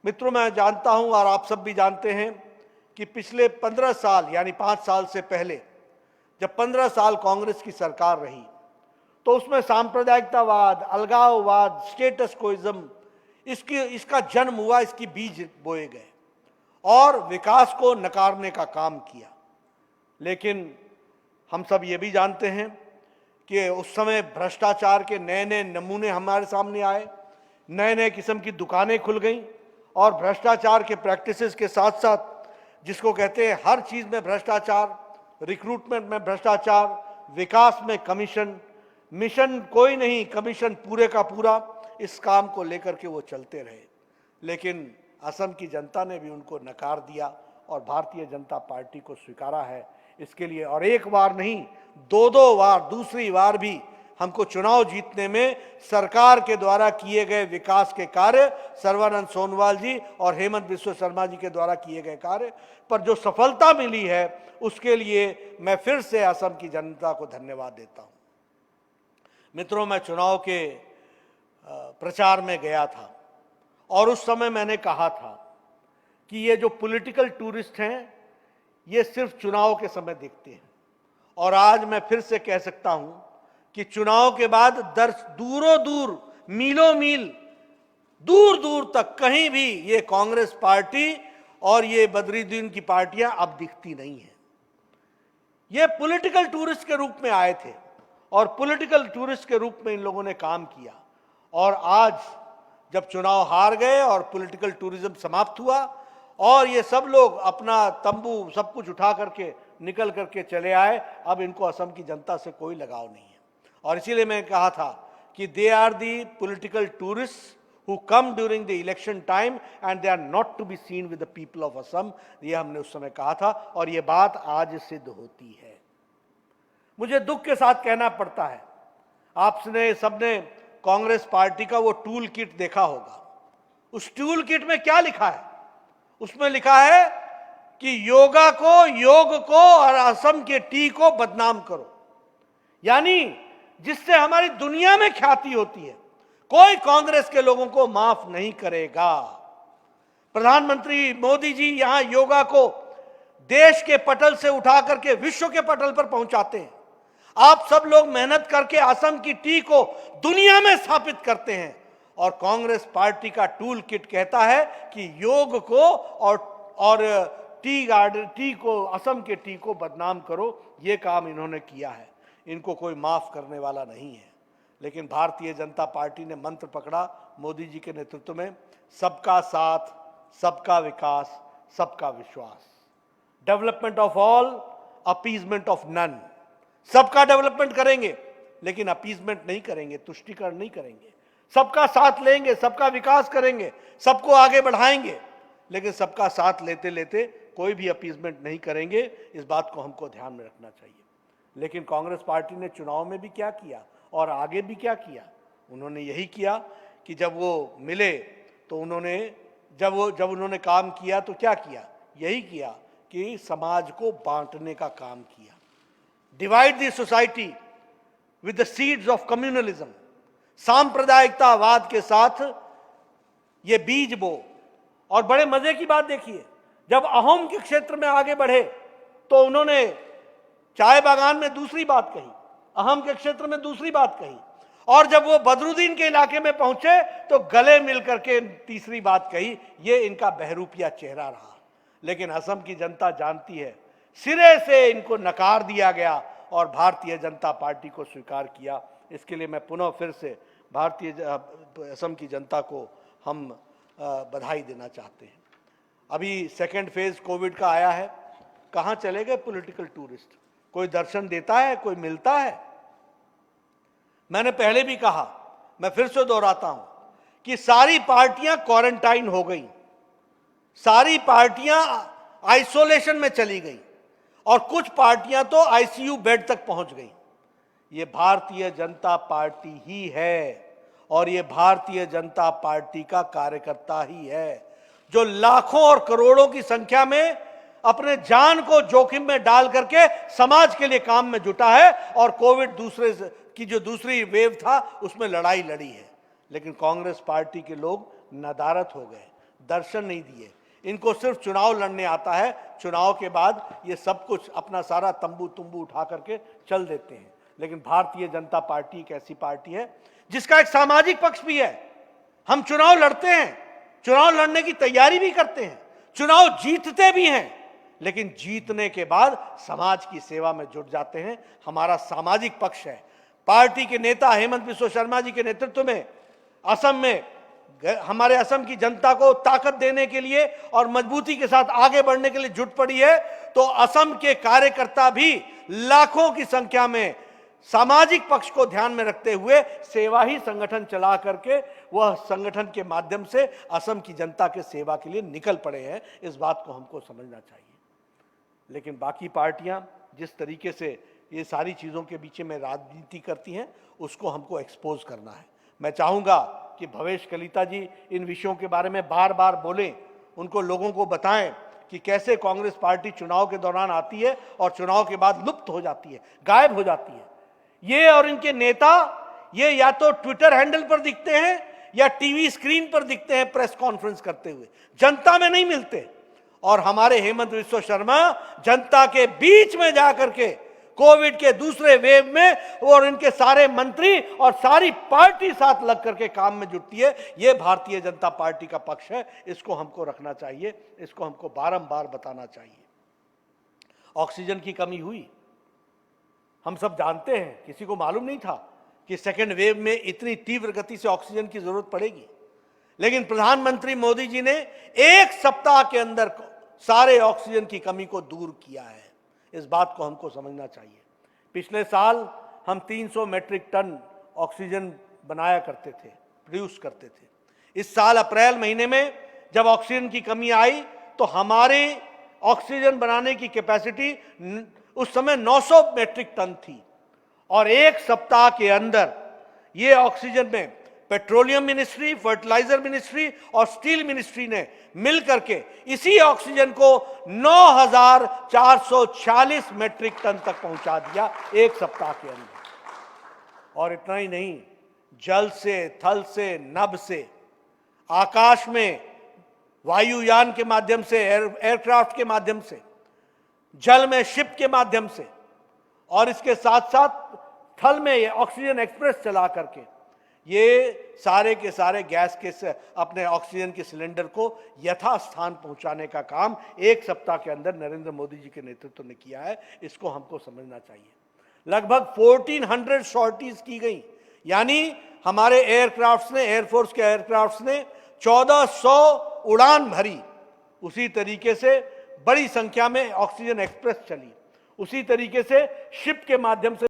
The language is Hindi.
मित्रों, मैं जानता हूं और आप सब भी जानते हैं कि पिछले 15 साल यानी 5 साल से पहले जब 15 साल कांग्रेस की सरकार रही तो उसमें सांप्रदायिकतावाद, अलगाववाद, स्टेटस कोइज्म इसका जन्म हुआ, इसकी बीज बोए गए और विकास को नकारने का काम किया। लेकिन हम सब ये भी जानते हैं कि उस समय भ्रष्टाचार के नए नए नमूने हमारे सामने आए, नए नए किस्म की दुकानें खुल गईं और भ्रष्टाचार के प्रैक्टिसेस के साथ साथ, जिसको कहते हैं हर चीज में भ्रष्टाचार, रिक्रूटमेंट में भ्रष्टाचार, विकास में कमीशन, मिशन कोई नहीं, कमीशन पूरे का पूरा, इस काम को लेकर के वो चलते रहे। लेकिन असम की जनता ने भी उनको नकार दिया और भारतीय जनता पार्टी को स्वीकारा है इसके लिए। और एक बार नहीं, दो बार, दूसरी बार भी हमको चुनाव जीतने में सरकार के द्वारा किए गए विकास के कार्य, सर्बानंद सोनोवाल जी और हेमंत बिस्वा शर्मा जी के द्वारा किए गए कार्य पर जो सफलता मिली है, उसके लिए मैं फिर से असम की जनता को धन्यवाद देता हूं। मित्रों, मैं चुनाव के प्रचार में गया था और उस समय मैंने कहा था कि ये जो पॉलिटिकल टूरिस्ट हैं, ये सिर्फ चुनाव के समय दिखते हैं। और आज मैं फिर से कह सकता हूं कि चुनाव के बाद दूरों दूर, मीलों मील, दूर दूर तक कहीं भी ये कांग्रेस पार्टी और ये बद्रुद्दीन की पार्टियां अब दिखती नहीं है। ये पॉलिटिकल टूरिस्ट के रूप में आए थे और पॉलिटिकल टूरिस्ट के रूप में इन लोगों ने काम किया। और आज जब चुनाव हार गए और पॉलिटिकल टूरिज्म समाप्त हुआ और ये सब लोग अपना तंबू सब कुछ उठा करके निकल करके चले आए, अब इनको असम की जनता से कोई लगाव नहीं है। और इसीलिए मैं कहा था कि they are the political tourist who come during the election time and they are not to be seen with the people of Assam। ये हमने उस समय कहा था और ये बात आज सिद्ध होती है। मुझे दुख के साथ कहना पड़ता है, आपने सबने कांग्रेस पार्टी का वो टूल किट देखा होगा। उस टूल किट में क्या लिखा है? उसमें लिखा है कि योग को और असम के टी को बदनाम करो, यानी जिससे हमारी दुनिया में ख्याति होती है, कोई कांग्रेस के लोगों को माफ नहीं करेगा। प्रधानमंत्री मोदी जी यहां योगा को देश के पटल से उठा करके विश्व के पटल पर पहुंचाते हैं। आप सब लोग मेहनत करके असम की टी को दुनिया में स्थापित करते हैं और कांग्रेस पार्टी का टूल किट कहता है कि योग को और टी को, असम के टी को बदनाम करो। ये काम इन्होंने किया है, इनको कोई माफ करने वाला नहीं है। लेकिन भारतीय जनता पार्टी ने मंत्र पकड़ा मोदी जी के नेतृत्व में, सबका साथ, सबका विकास, सबका विश्वास, development of all, appeasement of none. सबका डेवलपमेंट करेंगे लेकिन अपीजमेंट नहीं करेंगे, तुष्टीकरण नहीं करेंगे। सबका साथ लेंगे, सबका विकास करेंगे, सबको आगे बढ़ाएंगे, लेकिन सबका साथ लेते लेते कोई भी अपीजमेंट नहीं करेंगे। इस बात को हमको ध्यान में रखना चाहिए। लेकिन कांग्रेस पार्टी ने चुनाव में भी क्या किया और आगे भी क्या किया? उन्होंने यही किया कि जब वो मिले तो उन्होंने जब उन्होंने काम किया तो क्या किया? यही किया कि समाज को बांटने का काम किया। Divide the society with the seeds of communalism. सांप्रदायिकतावाद के साथ ये बीज बो। और बड़े मजे की बात देखिए, जब अहोम के क्षेत्र में आगे बढ़े तो उन्होंने चाय बागान में दूसरी बात कही, अहम के क्षेत्र में दूसरी बात कही, और जब वो बदरुद्दीन के इलाके में पहुंचे तो गले मिलकर के तीसरी बात कही। ये इनका बहरूपिया चेहरा रहा। लेकिन असम की जनता जानती है, सिरे से इनको नकार दिया गया और भारतीय जनता पार्टी को स्वीकार किया। इसके लिए मैं पुनः फिर से असम की जनता को हम बधाई देना चाहते हैं। अभी सेकेंड फेज कोविड का आया है, कहां चले गए पॉलिटिकल टूरिस्ट? कोई दर्शन देता है? कोई मिलता है? मैंने पहले भी कहा, मैं फिर से दोहराता हूं कि सारी पार्टियां क्वारंटाइन हो गई, सारी पार्टियां आइसोलेशन में चली गई और कुछ पार्टियां तो आईसीयू बेड तक पहुंच गई। ये भारतीय जनता पार्टी ही है और ये भारतीय जनता पार्टी का कार्यकर्ता ही है जो लाखों और करोड़ों की संख्या में अपने जान को जोखिम में डाल करके समाज के लिए काम में जुटा है और कोविड की जो दूसरी वेव था उसमें लड़ाई लड़ी है। लेकिन कांग्रेस पार्टी के लोग नदारत हो गए, दर्शन नहीं दिए। इनको सिर्फ चुनाव लड़ने आता है, चुनाव के बाद ये सब कुछ अपना सारा तंबू तुंबू उठा करके चल देते हैं। लेकिन भारतीय जनता पार्टी एक ऐसी पार्टी है जिसका एक सामाजिक पक्ष भी है। हम चुनाव लड़ते हैं, चुनाव लड़ने की तैयारी भी करते हैं, चुनाव जीतते भी हैं, लेकिन जीतने के बाद समाज की सेवा में जुट जाते हैं। हमारा सामाजिक पक्ष है। पार्टी के नेता हेमंत बिस्वा शर्मा जी के नेतृत्व में असम में हमारे असम की जनता को ताकत देने के लिए और मजबूती के साथ आगे बढ़ने के लिए जुट पड़ी है। तो असम के कार्यकर्ता भी लाखों की संख्या में सामाजिक पक्ष को ध्यान में रखते हुए सेवा ही संगठन चला करके वह संगठन के माध्यम से असम की जनता के सेवा के लिए निकल पड़े हैं। इस बात को हमको समझना चाहिए। लेकिन बाकी पार्टियां जिस तरीके से ये सारी चीजों के बीच में राजनीति करती हैं, उसको हमको एक्सपोज करना है। मैं चाहूंगा कि भवेश कलिता जी इन विषयों के बारे में बार बार बोलें, उनको लोगों को बताएं कि कैसे कांग्रेस पार्टी चुनाव के दौरान आती है और चुनाव के बाद लुप्त हो जाती है, गायब हो जाती है। ये और इनके नेता ये या तो ट्विटर हैंडल पर दिखते हैं या टीवी स्क्रीन पर दिखते हैं प्रेस कॉन्फ्रेंस करते हुए, जनता में नहीं मिलते। और हमारे हेमंत बिस्वा शर्मा जनता के बीच में जाकर के कोविड के दूसरे वेव में और इनके सारे मंत्री और सारी पार्टी साथ लग करके काम में जुटती है। ये भारतीय जनता पार्टी का पक्ष है। इसको हमको रखना चाहिए, इसको हमको बारंबार बताना चाहिए। ऑक्सीजन की कमी हुई, हम सब जानते हैं, किसी को मालूम नहीं था कि सेकेंड वेव में इतनी तीव्र गति से ऑक्सीजन की जरूरत पड़ेगी। लेकिन प्रधानमंत्री मोदी जी ने एक सप्ताह के अंदर सारे ऑक्सीजन की कमी को दूर किया है। इस बात को हमको समझना चाहिए। पिछले साल हम 300 मैट्रिक टन ऑक्सीजन बनाया करते थे, प्रोड्यूस करते थे। इस साल अप्रैल महीने में जब ऑक्सीजन की कमी आई तो हमारे ऑक्सीजन बनाने की कैपेसिटी उस समय 900 मैट्रिक टन थी। और एक सप्ताह के अंदर ये ऑक्सीजन में पेट्रोलियम मिनिस्ट्री, फर्टिलाइजर मिनिस्ट्री और स्टील मिनिस्ट्री ने मिलकर के इसी ऑक्सीजन को 9,440 मैट्रिक टन तक पहुंचा दिया एक सप्ताह के अंदर। और इतना ही नहीं, जल से, थल से, नभ से, आकाश में वायुयान के माध्यम से, एयरक्राफ्ट के माध्यम से, जल में शिप के माध्यम से, और इसके साथ साथ थल में ऑक्सीजन एक्सप्रेस चला करके ये सारे के सारे गैस के अपने ऑक्सीजन के सिलेंडर को यथास्थान पहुंचाने का काम एक सप्ताह के अंदर नरेंद्र मोदी जी के नेतृत्व में किया है। इसको हमको समझना चाहिए। लगभग 1400 सॉर्टीज की गई, यानी हमारे एयरक्राफ्ट्स ने, एयरफोर्स के एयरक्राफ्ट्स ने 1400 उड़ान भरी। उसी तरीके से बड़ी संख्या में ऑक्सीजन एक्सप्रेस चली, उसी तरीके से शिप के माध्यम से